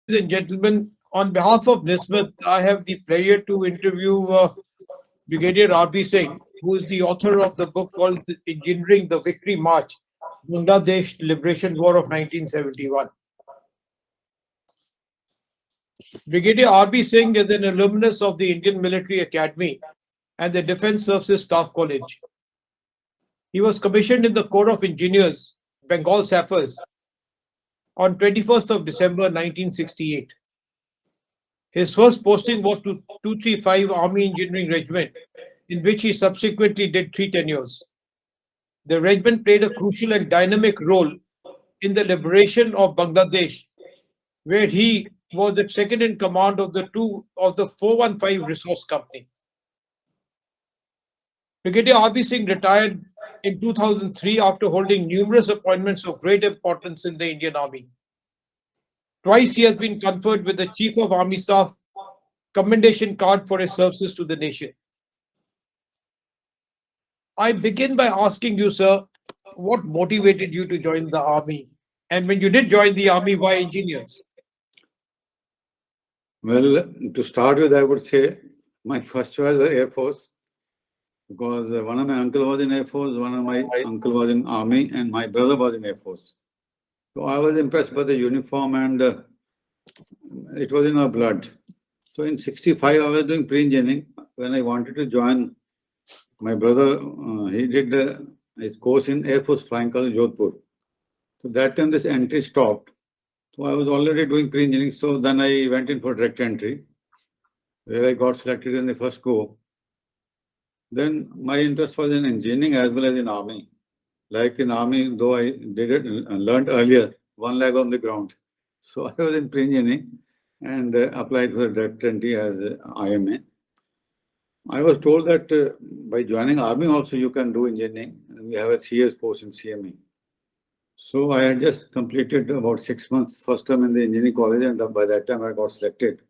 and gentlemen, on behalf of NISSMAT, I have the pleasure to interview Brigadier R.B. Singh, who is the author of the book called Engineering the Victory March, Bangladesh Liberation War of 1971. Brigadier R.B. Singh is an alumnus of the Indian Military Academy and the Defence Services Staff College. He was commissioned in the Corps of Engineers, Bengal Sappers, on 21st of December 1968. His first posting was to 235 Army Engineering Regiment, in which he subsequently did 3 tenures. The regiment played a crucial and dynamic role in the liberation of Bangladesh, where he was the second in command of the 415 Resource Company. Brigadier R.B. Singh retired in 2003 after holding numerous appointments of great importance in the Indian Army. Twice he has been conferred with the Chief of Army Staff Commendation Card for his services to the nation. I begin by asking you, sir, what motivated you to join the army? And when you did join the army, why engineers? Well, to start with, I would say my first choice was Air Force, because one of my uncle was in Air Force, one of my uncle was in Army, and my brother was in Air Force. So I was impressed by the uniform, and it was in our blood. So in 65, I was doing pre-engineering. When I wanted to join, my brother, he did his course in Air Force Flying College, Jodhpur. So that time this entry stopped. So I was already doing pre-engineering. So then I went in for direct entry, where I got selected in the first go. Then my interest was in engineering as well as in army. Like in army, though I did it and learned earlier, one leg on the ground. So I was in pre-engineering and applied for the direct entry as IMA. I was told that by joining army also you can do engineering. We have a 3 years course in CME. So I had just completed about 6 months first term in the engineering college, and by that time I got selected.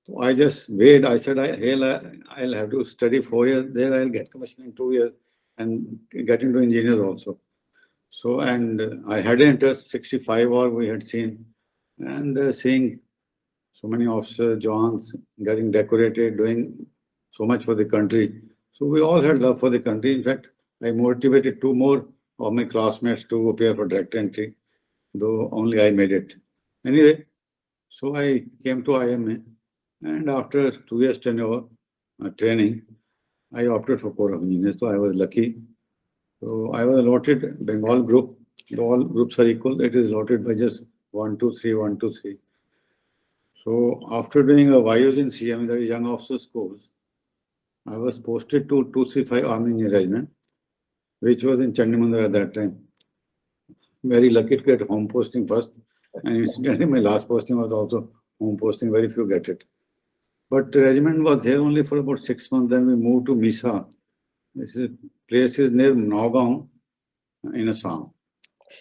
So I just waited. I said, I'll have to study 4 years. There I'll get commissioned in 2 years and get into engineers also. So, and I had an interest, 65 war we had seen, and seeing so many officers, Johns getting decorated, doing so much for the country. So we all had love for the country. In fact, I motivated 2 more of my classmates to appear for direct entry, though only I made it. Anyway, so I came to IMA, and after 2 years tenure training, I opted for Corps of Engineers. So I was lucky. So I was allotted Bengal group. All groups are equal. It is allotted by just 1, 2, 3, 1, 2, 3. So after doing a YOs in CM, that is Young Officers Course, I was posted to 235 Army Engineer Regiment, which was in Chandimandir at that time. Very lucky to get home posting first. And incidentally, my last posting was also home posting. Very few get it. But the regiment was there only for about 6 months. Then we moved to Misa. This place is near Nagaon in Assam.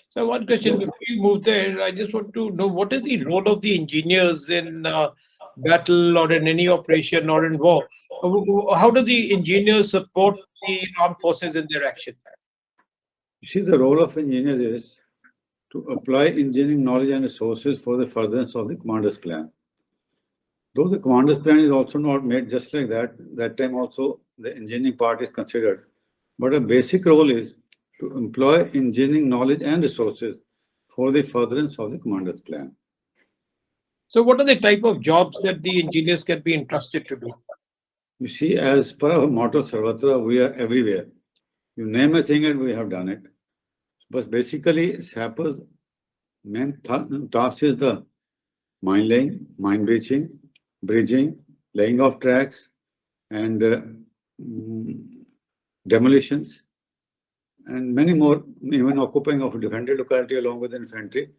So one question before you move there, I just want to know what is the role of the engineers in battle or in any operation or in war? How do the engineers support the armed forces in their action? You see, the role of engineers is to apply engineering knowledge and resources for the furtherance of the commander's plan. Though the commander's plan is also not made just like that, that time also the engineering part is considered. But a basic role is to employ engineering knowledge and resources for the furtherance of the commander's plan. So what are the type of jobs that the engineers can be entrusted to do? You see, as per our motto, Sarvatra, we are everywhere. You name a thing and we have done it. But basically, Sappers' main task is the mine laying, mine breaching, bridging, laying of tracks, and demolitions, and many more, even occupying of a defended locality along with infantry.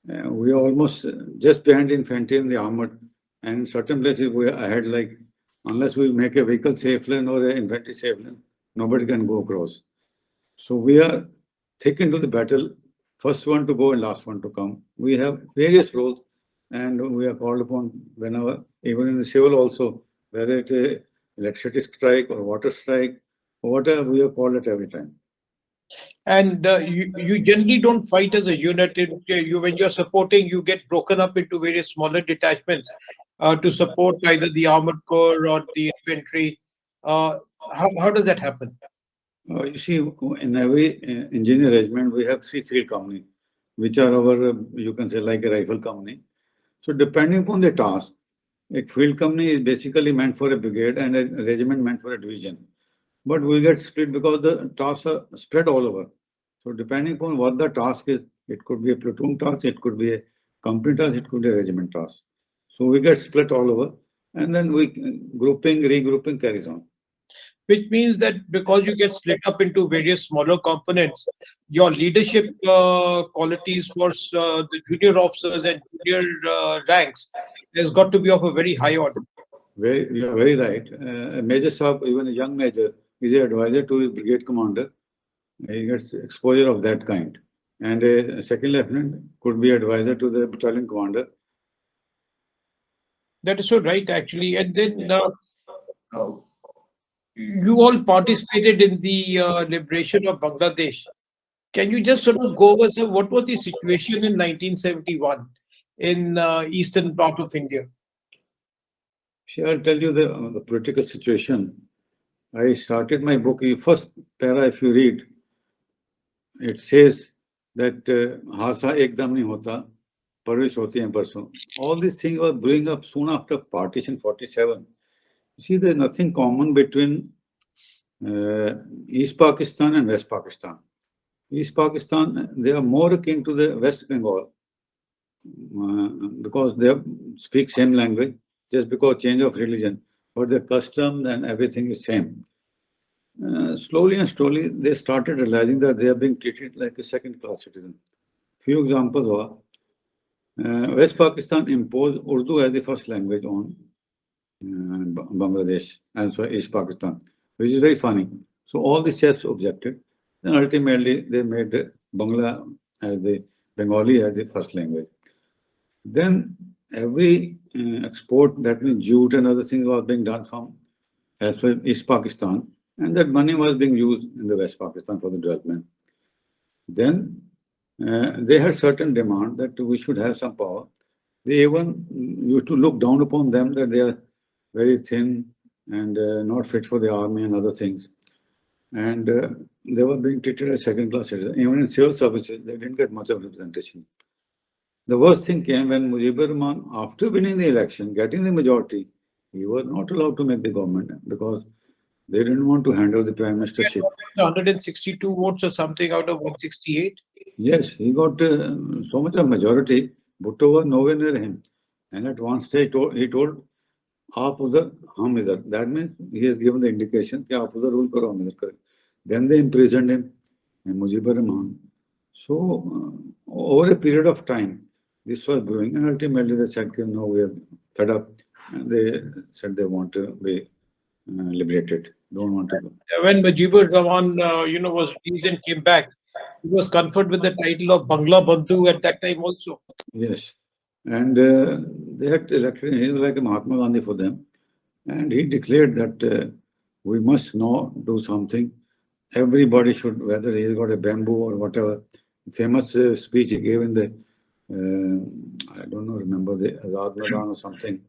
We are almost just behind the infantry and the armored, and in certain places we are ahead, like unless we make a vehicle safe lane or an infantry safe lane, nobody can go across. So we are thick into the battle, first one to go and last one to come. We have various roles, and we are called upon whenever, even in the civil also, whether it is electricity strike or water strike, or whatever, we are called at every time. And you generally don't fight as a unit. When you're supporting, you get broken up into various smaller detachments to support either the armored corps or the infantry. Uh, how does that happen? You see, in every engineer regiment, we have three field company, which are our, you can say, like a rifle company. So depending upon the task, a field company is basically meant for a brigade and a regiment meant for a division. But we get split because the tasks are spread all over. So depending upon what the task is, it could be a platoon task, it could be a company task, it could be a regiment task. So we get split all over, and then we grouping, regrouping carries on. Which means that because you get split up into various smaller components, your leadership qualities for the junior officers and junior ranks has got to be of a very high order. You are very right. A major sub, even a young major, is an advisor to his brigade commander. He gets exposure of that kind. And a second lieutenant could be advisor to the battalion commander. That is so right, actually. And then uh, you all participated in the liberation of Bangladesh. Can you just sort of go over what was the situation in 1971 in eastern part of India? Shall I tell you the political situation? I started my book, first para, if you read, it says that Hasa ekdam nahi hota, parvish hoti hain parson. All these things were brewing up soon after partition 47. You see, there's nothing common between East Pakistan and West Pakistan. East Pakistan, they are more akin to the West Bengal because they speak same language, just because change of religion, but the customs and everything is same. Slowly and slowly, they started realizing that they are being treated like a second-class citizen. Few examples were West Pakistan imposed Urdu as the first language on Bangladesh and so East Pakistan, which is very funny. So all the chefs objected. Then ultimately, they made Bangla as the Bengali as the first language. Then every export, that means jute and other things, was being done from as well East Pakistan, and that money was being used in the West Pakistan for the development. Then they had certain demand that we should have some power. They even used to look down upon them that they are very thin and not fit for the army and other things. And they were being treated as second-class citizens. Even in civil services, they didn't get much of representation. The worst thing came when Mujibur Rahman, after winning the election, getting the majority, he was not allowed to make the government because they didn't want to hand over the prime ministership. 162 votes or something out of 168. Yes, he got so much of majority. Bhutto was nowhere near him. And at one stage, he told, "Aap udhar, hum idhar." That means he has given the indication that aap udhar rule karo, hum idhar kare. Then they imprisoned him, and Mujibur Rahman. So over a period of time, this was brewing, and ultimately they said, "No, we are fed up," and they said they want to be liberated. Don't want to go. When Mujibur Rahman, was released and came back, he was conferred with the title of Bangla Bandhu at that time also. Yes, and they had elected him. He was like a Mahatma Gandhi for them, and he declared that we must now do something. Everybody should, whether he's got a bamboo or whatever. Famous speech he gave in the I don't know, remember the Azad Maidan or something,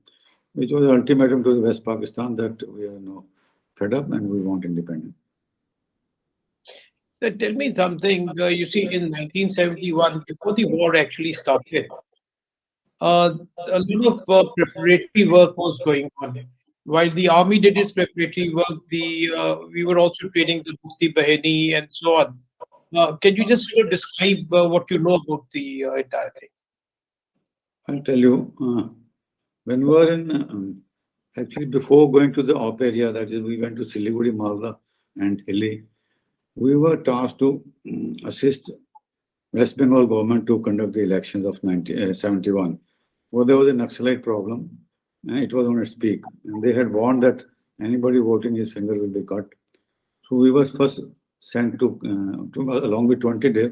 which was an ultimatum to the West Pakistan that we are now fed up and we want independence. So tell me something. You see, in 1971, before the war actually started, a lot of preparatory work was going on. While the army did its preparatory work, we were also training the Mufti Bahini and so on. Can you just sort of describe what you know about the entire thing? I'll tell you, when we were in, actually before going to the op area, that is, we went to Siliguri, Malda and Hilli, we were tasked to assist West Bengal government to conduct the elections of 1971. Well, there was a Naxalite problem, and it was on its peak. And they had warned that anybody voting, his finger will be cut. So we were first sent to along with 20 days,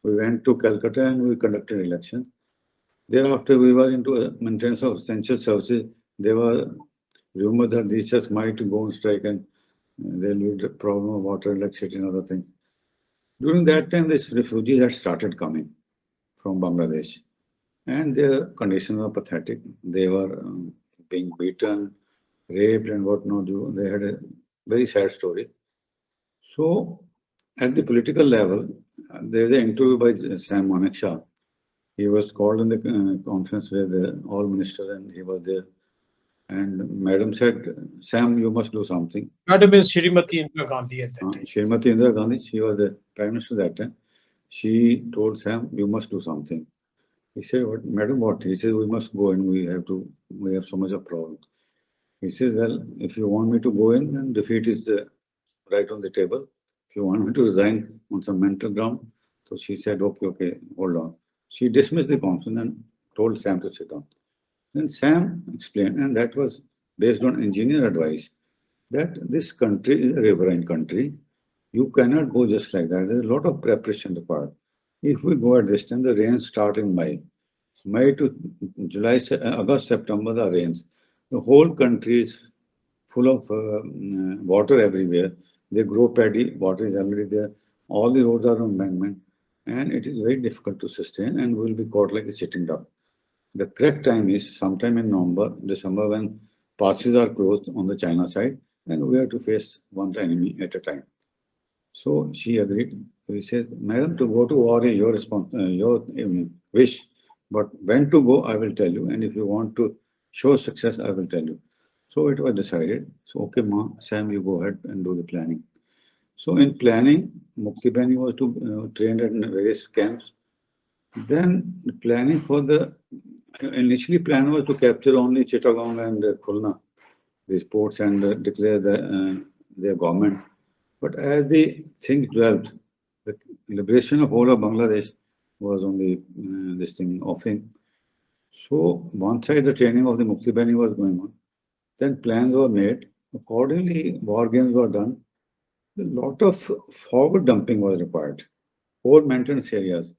we went to Calcutta and we conducted election. Thereafter, we were into maintenance of essential services. There were rumors that these just might go on strike and there will be the problem of water, electricity, and other things. During that time, these refugees had started coming from Bangladesh, and their conditions were pathetic. They were being beaten, raped, and whatnot. They had a very sad story. So, at the political level, there is an interview by Sam Manekshaw. He was called in the conference with all ministers, and he was there. And Madam said, Sam, you must do something. Madam is Shrimati Indira Gandhi at that time. Shrimati Indira Gandhi, she was the Prime Minister that time. She told Sam, you must do something. He said, what, Madam, what? He said, we must go and we have so much of problems. He said, well, if you want me to go in, then defeat is right on the table. If you want me to resign on some mental ground. So she said, okay, hold on. She dismissed the conference and told Sam to sit down. Then Sam explained, and that was based on engineer advice, that this country is a riverine country. You cannot go just like that. There's a lot of preparation required. If we go at this time, the rains start in May. May to July, August, September, the rains. The whole country is full of water everywhere. They grow paddy, water is already there. All the roads are on embankment, and it is very difficult to sustain and will be caught like a sitting duck. The correct time is sometime in November, December, when passes are closed on the China side, and we have to face one enemy at a time. So she agreed. He said, Madam, to go to war is your wish, but when to go, I will tell you. And if you want to show success, I will tell you. So it was decided. So, okay, Ma, Sam, you go ahead and do the planning. So in planning, Mukti Bani was to trained at various camps. Then the planning for the initially plan was to capture only Chittagong and Khulna, these ports, and declare their government. But as the things developed, the liberation of whole of Bangladesh was on the this thing offing. So one side the training of the Mukti Bani was going on. Then plans were made. Accordingly, war games were done. A lot of forward dumping was required. 4 maintenance areas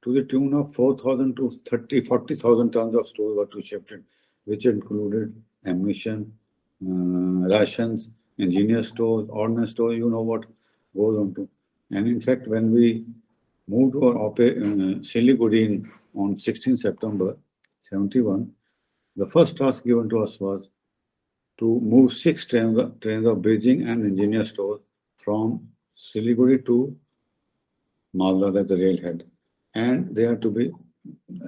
to the tune of 4,000 to 40,000 tons of stores were to be shifted, which included ammunition, rations, engineer stores, ordnance stores, you know what goes on to. And in fact, when we moved to our Siliguri on 16 September 71, the first task given to us was to move 6 trains of bridging and engineer stores from Siliguri to Malda, that's the railhead. And they are to be,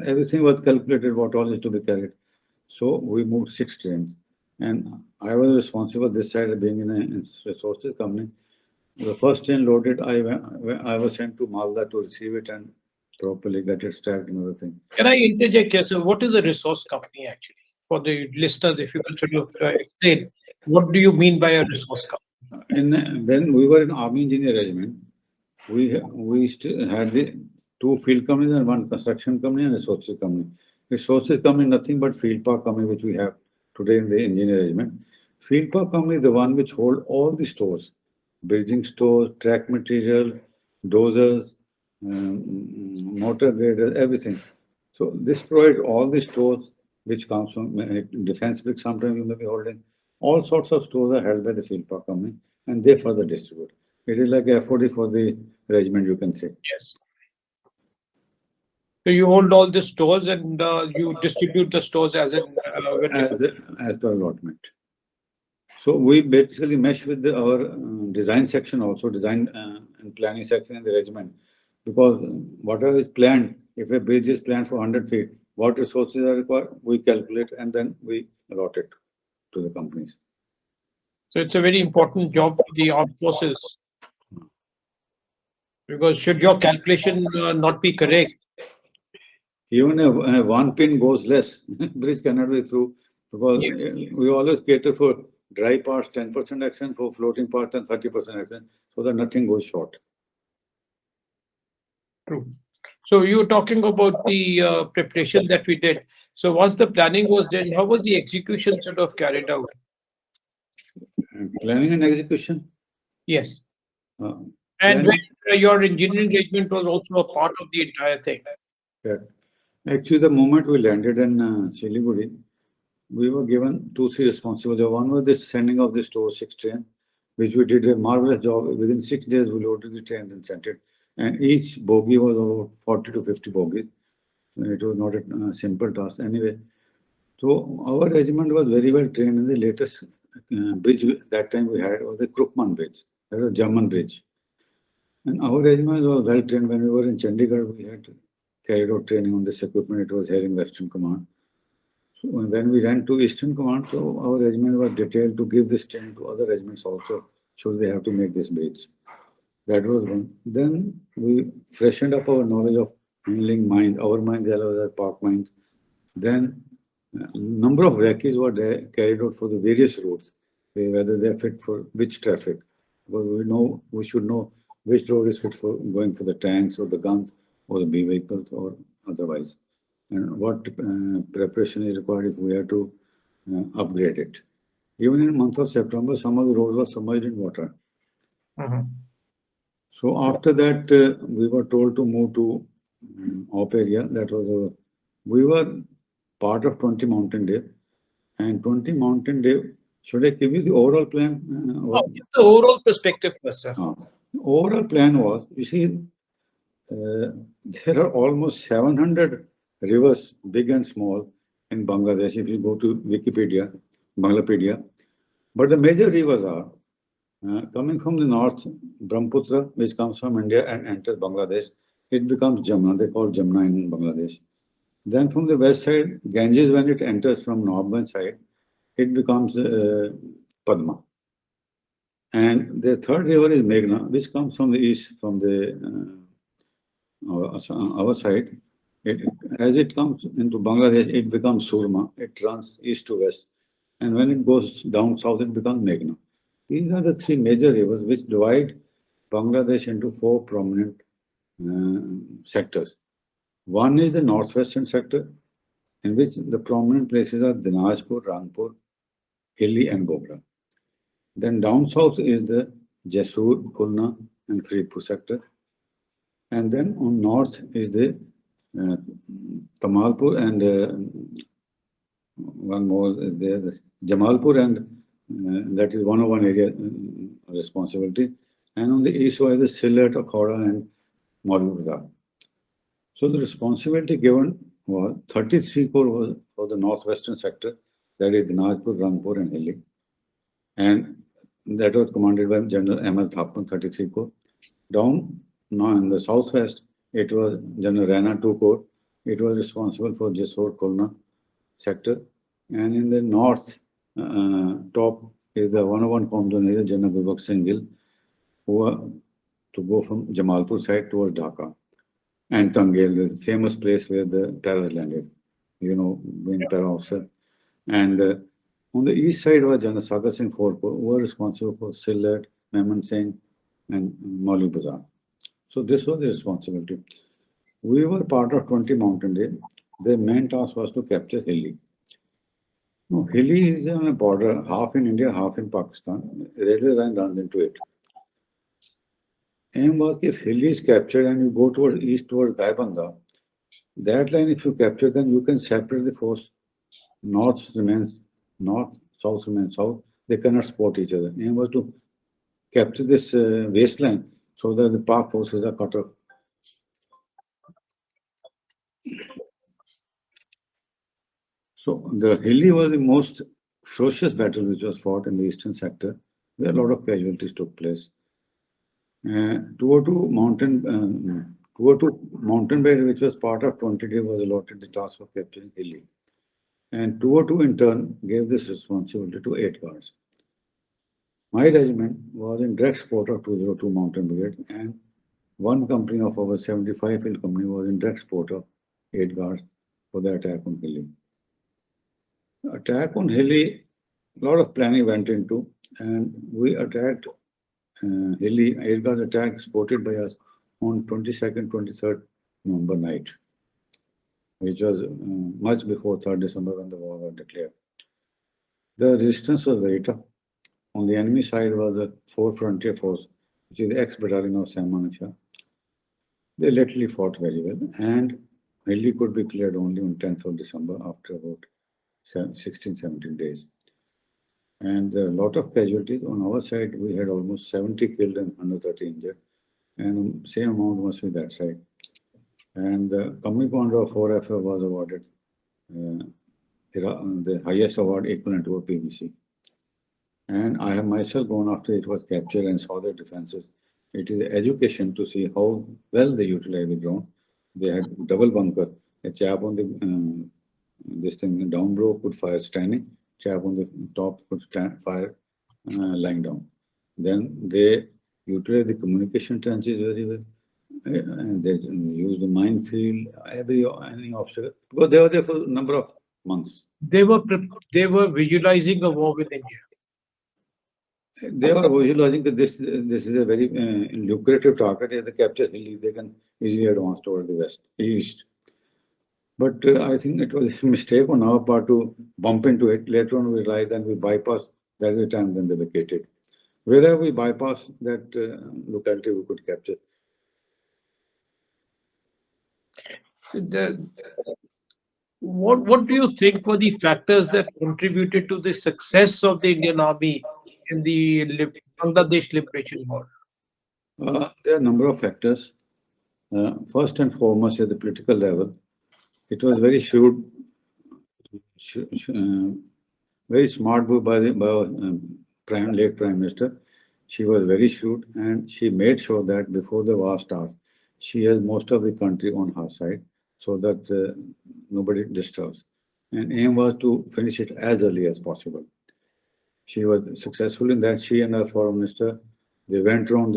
everything was calculated what all is to be carried. So we moved 6 trains. And I was responsible this side being in a resources company. The first train loaded, I was sent to Malda to receive it and properly get it stacked and other thing. Can I interject here? So what is a resource company actually? For the listeners, if you could sort of explain, what do you mean by a resource company? When we were in Army Engineer Regiment, we still had the 2 field companies and 1 construction company and resources company. Resources company nothing but field park company which we have today in the engineer regiment. Field park company is the one which hold all the stores, bridging stores, track material, dozers, motor graders, everything. So this provides all the stores which comes from defense bricks. Sometimes you may be holding. All sorts of stores are held by the field park company and they further distribute. It is like FOD for the regiment, you can say. Yes. So you hold all the stores and you distribute the stores as per allotment. So we basically mesh with our design section also, design and planning section in the regiment, because whatever is planned, if a bridge is planned for 100 feet, what resources are required, we calculate and then we allot it to the companies. So it's a very important job for the armed forces, because should your calculation not be correct, even if 1 pin goes less, bridge cannot be through, because we always cater for dry parts 10% action, for floating parts and 30% action, so that nothing goes short. True. So you were talking about the preparation that we did. So once the planning was done, how was the execution sort of carried out? Planning and execution? Yes. And your engineering regiment was also a part of the entire thing. Yeah. Actually, the moment we landed in Siliguri, we were given 2-3 responsibilities. One was the sending of the store 6 train, which we did a marvelous job. Within 6 days, we loaded the train and sent it. and each bogie was about 40 to 50 bogies. It was not a simple task anyway. So our regiment was very well trained in the latest bridge that time we had was the Krupman bridge. That was a German bridge. And our regiment was well trained. When we were in Chandigarh, we had carried out training on this equipment. It was here in Western Command. So when we ran to Eastern Command, so our regiment was detailed to give this training to other regiments also, should they have to make this bridge. That was one. Then we freshened up our knowledge of handling mines, our mines as well as park mines. Then number of recce's were there, carried out for the various routes, whether they're fit for which traffic. Because we should know which road is fit for going for the tanks or the guns or the B vehicles or otherwise, and what preparation is required if we have to upgrade it. Even in the month of September, some of the roads were submerged in water. So after that, we were told to move to op area. That was we were part of 20 Mountain Day, and 20 Mountain Day. Should I give you the overall plan? Give the overall perspective first, sir. Overall plan was, you see, there are almost 700 rivers, big and small, in Bangladesh. If you go to Wikipedia, Banglapedia, but the major rivers are coming from the north, Brahmaputra, which comes from India and enters Bangladesh. It becomes Jamuna. They call Jamuna in Bangladesh. Then from the west side, Ganges, when it enters from northern side, it becomes Padma. And the third river is Meghna, which comes from the east, from the our side. As it comes into Bangladesh, it becomes Surma. It runs east to west. And when it goes down south, it becomes Meghna. These are the three major rivers which divide Bangladesh into four prominent sectors. One is the northwestern sector, in which the prominent places are Dinajpur, Rangpur, Hilli, and Bogla. Then down south is the Jaisur, Khulna, and Faridpur sector. And then on north is the Tamalpur and one more is there, Jamalpur, and that is 101 area responsibility. And on the east was the Sylhet, Akhora, and Maulvi. So the responsibility given was 33 crore was for the northwestern sector, that is Dinajpur, Rangpur, and Hilli. And that was commanded by General M.L. Thappan, 33 crore. Down now in the southwest, it was General Raina, 2 crore. It was responsible for Jaisur, Khulna sector. And in the north, top is the 101 Commandant area, General Vibhak Singh Gill, who were to go from Jamalpur side towards Dhaka. And Tangel, the famous place where the terror landed, being terror officer. And on the east side was General Sagar Singh Fort, who were responsible for Sylhet, Memon Singh, and Maulvi Bazaar. So this was the responsibility. We were part of 20 Mountain Day. Their main task was to capture Hilli. No, Hilli is on a border, half in India, half in Pakistan. Railway line runs into it. Aim was if Hilli is captured and you go towards east towards Gaibandha, that line if you capture, then you can separate the force. North remains north, south remains south. They cannot support each other. Aim was to capture this waistline so that the Pak forces are cut off. So the Hilli was the most ferocious battle which was fought in the eastern sector, where a lot of casualties took place. 202 Mountain Bed, which was part of 20 Day, was allotted the task of capturing Hilli. And 202 in turn gave this responsibility to 8 guards. My regiment was in direct support of 202 Mountain Brigade, and one company of our 75 Field Company was in direct support of 8 guards for the attack on Hilli. Attack on Hilli, a lot of planning went into, and we attacked Hilli. 8 guards attack supported by us on 22nd, 23rd November night, which was much before 3rd December when the war was declared. The resistance was very tough. On the enemy side was the 4th Frontier Force, which is the ex-battalion of Sam Manak Shah. They literally fought very well, and Hilli could be cleared only on 10th of December after about 16, 17 days. And a lot of casualties. On our side, we had almost 70 killed and 130 injured. and same amount must be that side. And the company commander of 4FF was awarded the highest award equivalent to a PVC. And I have myself gone after it was captured and saw the defenses. It is education to see how well they utilize the drone. They had double bunker. A chap on the this thing down row could fire standing. Chap on the top could fire lying down. Then they utilize the communication trenches very well. And they use the minefield, any obstacle, because they were there for a number of months. They were visualizing a war with India. They were visualizing that this is a very lucrative target. If they capture Delhi, they can easily advance toward the east. But I think it was a mistake on our part to bump into it. Later on, we realized and we bypassed that the time then they vacated. Wherever we bypassed that locality, we could capture. What do you think were the factors that contributed to the success of the Indian Army in the Bangladesh Liberation War? There are a number of factors. First and foremost, at the political level, it was very shrewd, very smart move by the late Prime Minister. She was very shrewd, and she made sure that before the war starts, she has most of the country on her side, so that nobody disturbs. And aim was to finish it as early as possible. She was successful in that. She and her foreign minister, they went around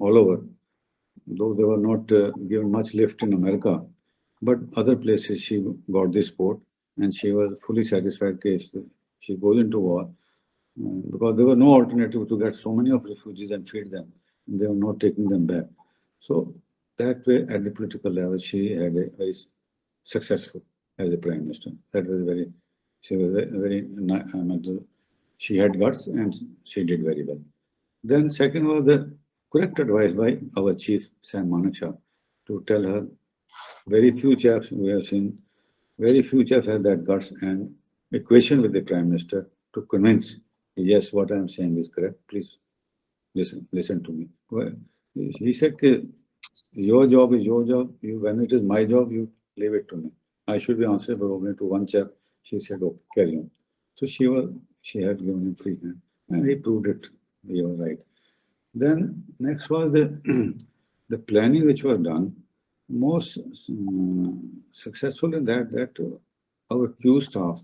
all over, though they were not given much lift in America. But other places she got the support, and she was fully satisfied case she goes into war because there was no alternative to get so many of refugees and feed them, and they were not taking them back. So that way, at the political level, she had a very successful as a prime minister. That was she was very she had guts and she did very well. Then second was the correct advice by our chief, Sam Manekshaw, to tell her very few chaps we have seen, very few chaps have that guts and equation with the prime minister to convince, yes, what I am saying is correct. Please listen to me. Well, he said, your job is your job. When it is my job, you leave it to me. I should be answerable only to one chap. She said, okay, carry on. So she had given him free hand, and he proved it. You were right. Then next was the planning which was done. Most successful in that our Q staff,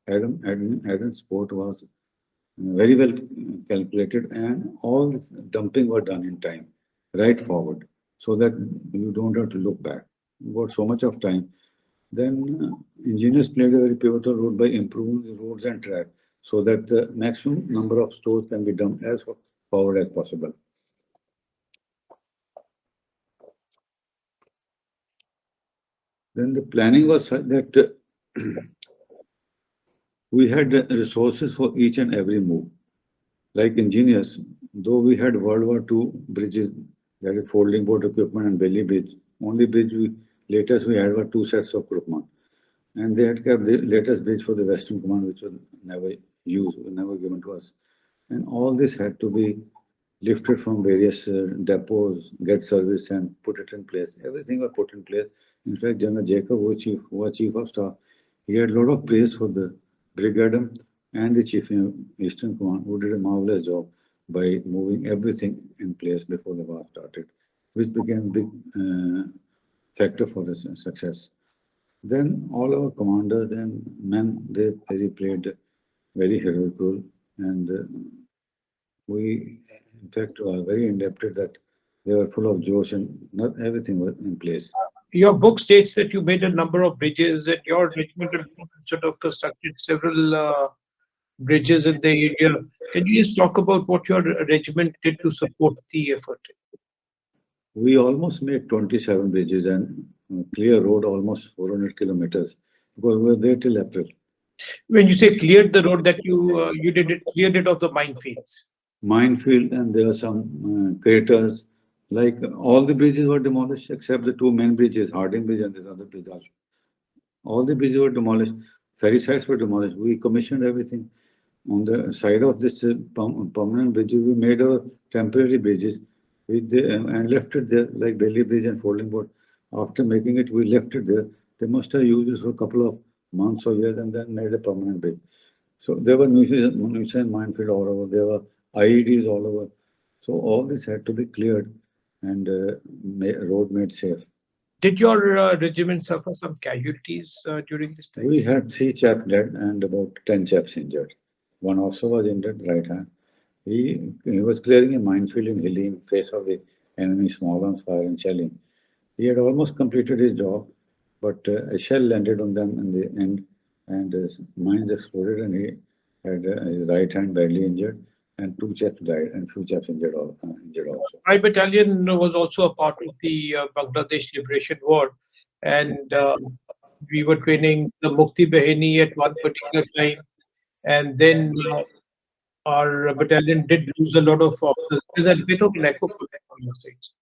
Adam support was very well calculated, and all the dumping were done in time, right forward, so that you don't have to look back. You got so much of time. Then engineers played a very pivotal role by improving the roads and track, so that the maximum number of stores can be dumped as forward as possible. Then the planning was such that we had resources for each and every move. Like engineers, though we had World War II bridges, that is folding boat equipment and belly bridge. Only bridge latest we had were 2 sets of Krupman. And they had kept the latest bridge for the Western Command, which was never used, never given to us. And all this had to be lifted from various depots, get service and put it in place. Everything was put in place. In fact, General Jacob, who was chief of staff, he had a lot of praise for the brigadier and the chief of Eastern Command, who did a marvelous job by moving everything in place before the war started, which became a big factor for the success. Then all our commanders and men, they played very heroic role, and we, in fact, are very indebted that they were full of josh and not everything was in place. Your book states that you made a number of bridges, and your regiment sort of constructed several bridges in the area. Can you just talk about what your regiment did to support the effort? We almost made 27 bridges and clear road almost 400 kilometers because we were there till April. When you say cleared the road, that you cleared it of the minefields. Minefield, and there are some craters. Like all the bridges were demolished except the 2 main bridges, Harding Bridge and this other bridge also. All the bridges were demolished. Ferry sites were demolished. We commissioned everything. On the side of this permanent bridges, we made our temporary bridges. and left it there like Delhi Bridge and folding board. After making it, we left it there. They must have used it for a couple of months or years and then made a permanent bridge. So there were nuisance minefield all over. There were IEDs all over. So all this had to be cleared and road made safe. Did your regiment suffer some casualties during this time? We had 3 chaps dead and about 10 chaps injured. One officer was injured, right hand. He was clearing a minefield in hilly in face of the enemy small arms fire and shelling. He had almost completed his job, but a shell landed on them in the end, and his mines exploded, and he had his right hand badly injured, and 2 chaps died, and few chaps injured, injured also. My battalion was also a part of the Bangladesh Liberation War, and we were training the Mukti Bahini at one particular time, and then our battalion did lose a lot of officers. There's a bit of lack of on the states.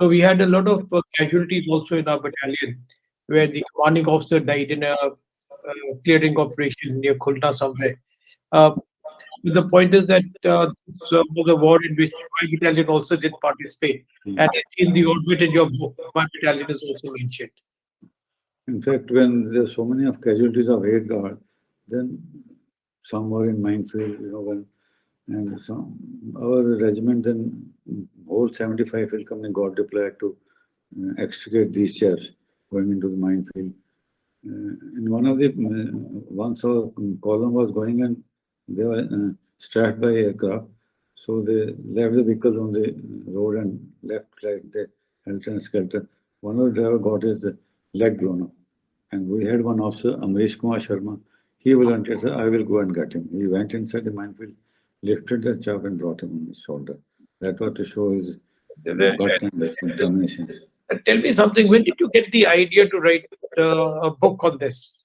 So we had a lot of casualties also in our battalion, where the commanding officer died in a clearing operation near Khulna somewhere. Uh, the point is that this was a war in which my battalion also did participate, and it's in the orbit in your book. My battalion is also mentioned. In fact, when there's so many of casualties of aid guard, then some were in minefield, when and some our regiment then whole 75 field company got deployed to extricate these chaps going into the minefield. In one of the once our column was going and they were strapped by aircraft, so they left the vehicles on the road and left like the helter and skelter. One of the driver got his leg blown up, and we had one officer, Amrish Kumar Sharma. He volunteered, said, "I will go and get him." He went inside the minefield, lifted the chap and brought him on his shoulder. That was to show his gut and determination. Tell me something. When did you get the idea to write a book on this?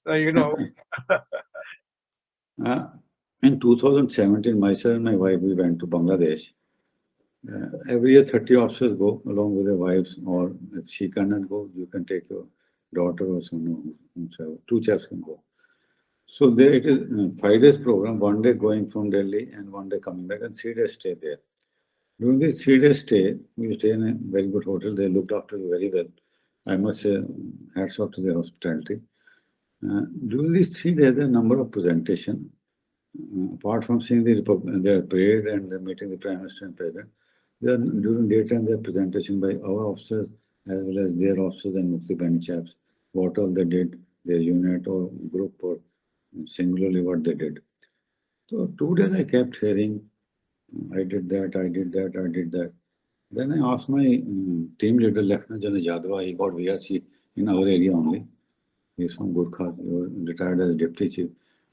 In 2017, myself and my wife, we went to Bangladesh. Every year, 30 officers go along with their wives, or if she cannot go, you can take your daughter or son. 2 chaps can go. So there it is, 5 days program, 1 day going from Delhi and 1 day coming back, and 3 days stay there. During this 3 days stay, we stay in a very good hotel. They looked after you very well. I must say, hats off to their hospitality. During these 3 days, the number of presentation, apart from seeing their parade and meeting the Prime Minister and President, during daytime their presentation by our officers as well as their officers and Mukti Bahini chaps, what all they did, their unit or group or singularly what they did. So 2 days I kept hearing, I did that, I did that, I did that. Then I asked my team leader, Lieutenant General Jadwa, he got VRC in our area only. He's from Gurkha, he was retired as deputy chief.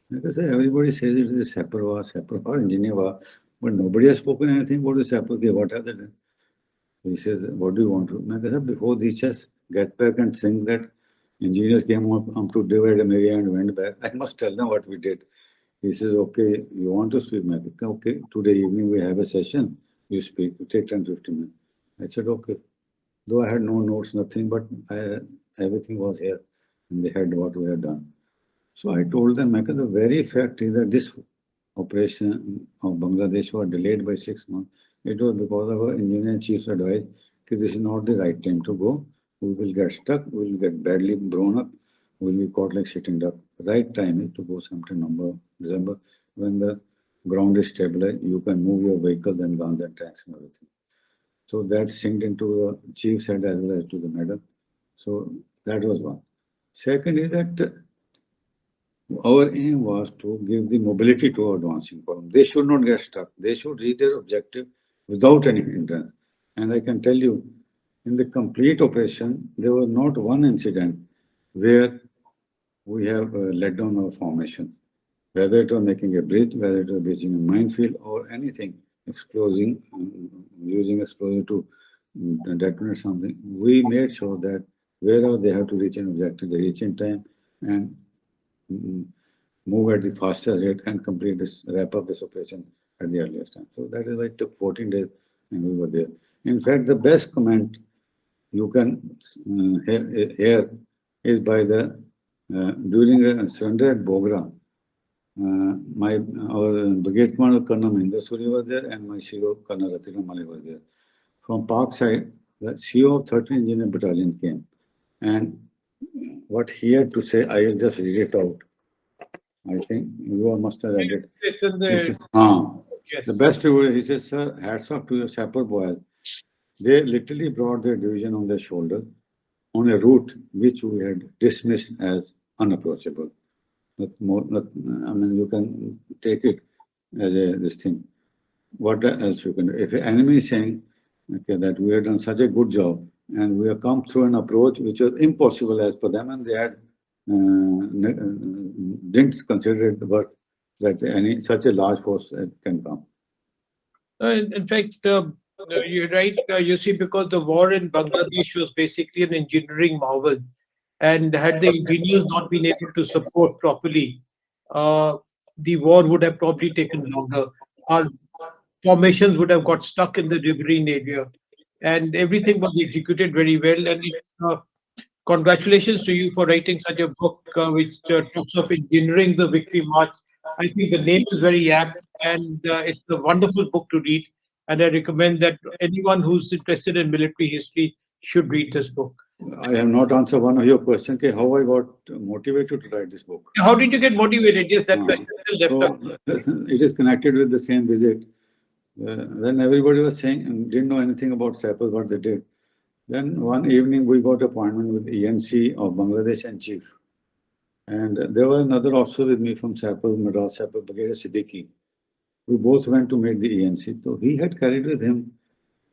Because everybody says it is a sapper war, engineer war, but nobody has spoken anything about the sapper. What have they done? He says, "What do you want to?" I said, "Before these just get back and sing that engineers came up to divide an area and went back. I must tell them what we did." He says, "Okay, you want to speak?" I said, "Okay, today evening we have a session. You speak. You take 10-15 minutes." I said, "Okay." Though I had no notes, nothing, but everything was here, and they had what we had done. So I told them, Mecca, the very fact is that this operation of Bangladesh was delayed by 6 months. It was because of our engineer chief's advice that this is not the right time to go. We will get stuck, we will get badly blown up, we will be caught like sitting duck. Right time is to go sometime November, December, when the ground is stabilized, you can move your vehicles and guns and tanks and everything. So that sinked into the chief's head as well as to the medal. So that was one. Second is that our aim was to give the mobility to our advancing column. They should not get stuck. They should reach their objective without any hindrance. And I can tell you, in the complete operation, there was not one incident where we have let down our formation. Whether it was making a bridge, whether it was breaching a minefield or anything, exploding, using explosive to detonate something, we made sure that wherever they have to reach an objective, they reach in time and move at the fastest rate and complete this, wrap up this operation at the earliest time. So that is why it took 14 days and we were there. In fact, the best comment you can hear is by the during a surrender at Bogra. Our brigade commander Colonel Mahinder Suri was there and my Shiro Colonel Ratina Mali was there. from Park side, the CEO of 13th Engineer Battalion came. And what he had to say, I will just read it out. I think you all must have read it. It's in He the said, yes. the best reward, he says, sir, hats off to your sapper boys. They literally brought their division on their shoulder on a route which we had dismissed as unapproachable. I mean, you can take it as this thing. What else you can do? If an enemy is saying, okay, that we have done such a good job and we have come through an approach which was impossible as per them, and they had didn't consider it worth that any such a large force can come. In fact, you're right. You see, because the war in Bangladesh was basically an engineering marvel, and had the engineers not been able to support properly, the war would have probably taken longer. Our formations would have got stuck in the riverine area, and everything was executed very well. And it's, congratulations to you for writing such a book, which talks of engineering the victory march. I think the name is very apt, and it's a wonderful book to read. And I recommend that anyone who's interested in military history should read this book. I have not answered one of your questions. Okay, how I got motivated to write this book. How did you get motivated? Yes, that question is still left out. So, it is connected with the same visit. When everybody was saying and didn't know anything about Sappers, what they did. Then one evening we got appointment with ENC of Bangladesh and Chief. And there was another officer with me from Sappers, Madras Sappers, Brigadier Siddiqui. We both went to meet the ENC. So he had carried with him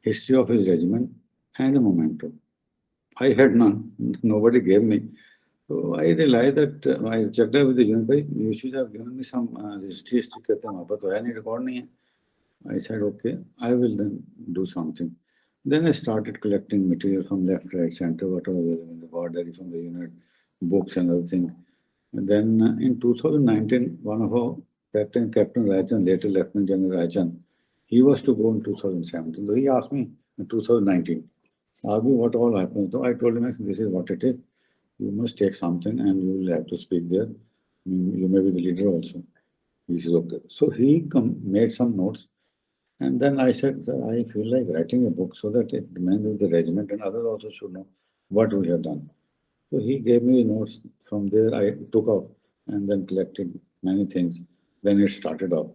history of his regiment and a memento. I had none. Nobody gave me. So I realized that I checked out with the unit, you should have given me some history. I said, okay, I will then do something. Then I started collecting material from left, right, center, whatever in the border, from the unit, books and other things. And then in 2019, one of our, that time Captain Rajan, later Lieutenant General Rajan, he was to go in 2017. So he asked me in 2019, asked me what all happened. So I told him, this is what it is. You must take something and you will have to speak there. You may be the leader also. He says, okay. So he made some notes. And then I said, sir, I feel like writing a book so that it remains with the regiment and others also should know what we have done. So he gave me notes. From there, I took off and then collected many things. Then it started off.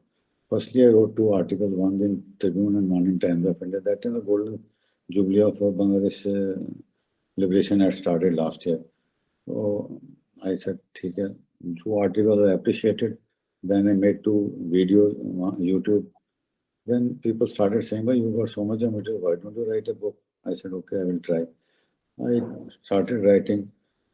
Firstly, I wrote 2 articles, one in Tribune and one in Times of India. That in the golden jubilee of Bangladesh liberation had started last year. So I said, okay, 2 articles I appreciated. Then I made 2 videos on YouTube. Then people started saying, well, you got so much of material, why don't you write a book? I said, okay, I will try. I started writing.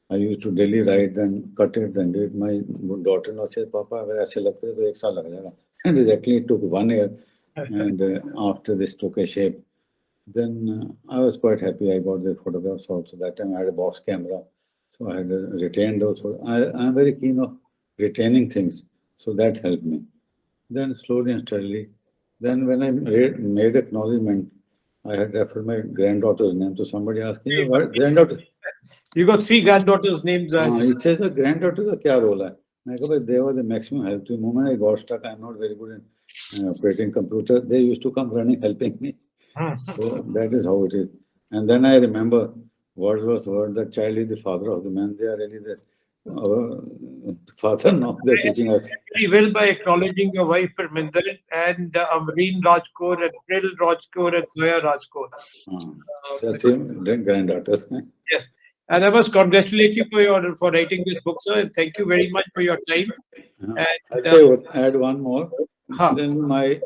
I used to daily write, then cut it, then do it. My daughter-in-law said, Papa, अगर ऐसे लगता है तो 1 साल लग जाएगा. And exactly it took 1 year. And after this took a shape, then I was quite happy. I got the photographs also. That time I had a box camera. So I had retained those. I'm very keen of retaining things. So that helped me. Then slowly and steadily. Then when I made acknowledgement, I had referred my granddaughter's name to somebody asking, you what granddaughter? You got 3 granddaughters' names. He says the granddaughter का क्या role है? मैं कहा they were the maximum help. The moment I got stuck, I'm not very good in operating computer. They used to come running, helping me. So that is how it is. And then I remember Wordsworth's word, the child is the father of the man. They are really the father now. They're teaching us. Very well by acknowledging your wife Parminder and Amreen Rajkaur and Pril Rajkaur and Zoya Rajkaur. That's him, then granddaughters. Yes. And I must congratulate you for writing this book, sir. And thank you very much for your time. And, I'll add one more. Then my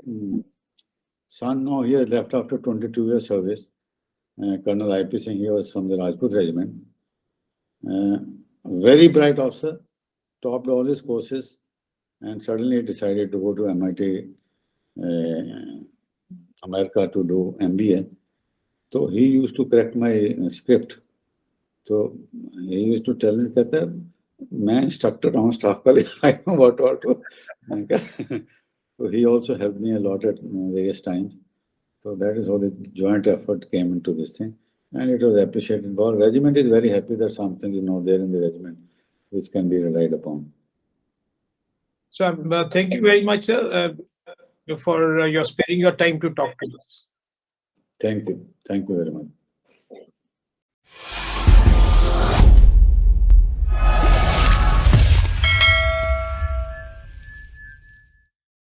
son, now he has left after 22 years service. Colonel I.P. Singh, he was from the Rajput regiment. Very bright officer, topped all his courses, and suddenly decided to go to MIT, America to do MBA. So he used to correct my script. So he used to tell me, कहता मैं instructor हूँ staff का, I know what to. So he also helped me a lot at various times. So that is how the joint effort came into this thing. And it was appreciated. Our regiment is very happy that something is now there in the regiment which can be relied upon. So thank you very much, sir, for your sparing your time to talk to us. Thank you. Thank you very much.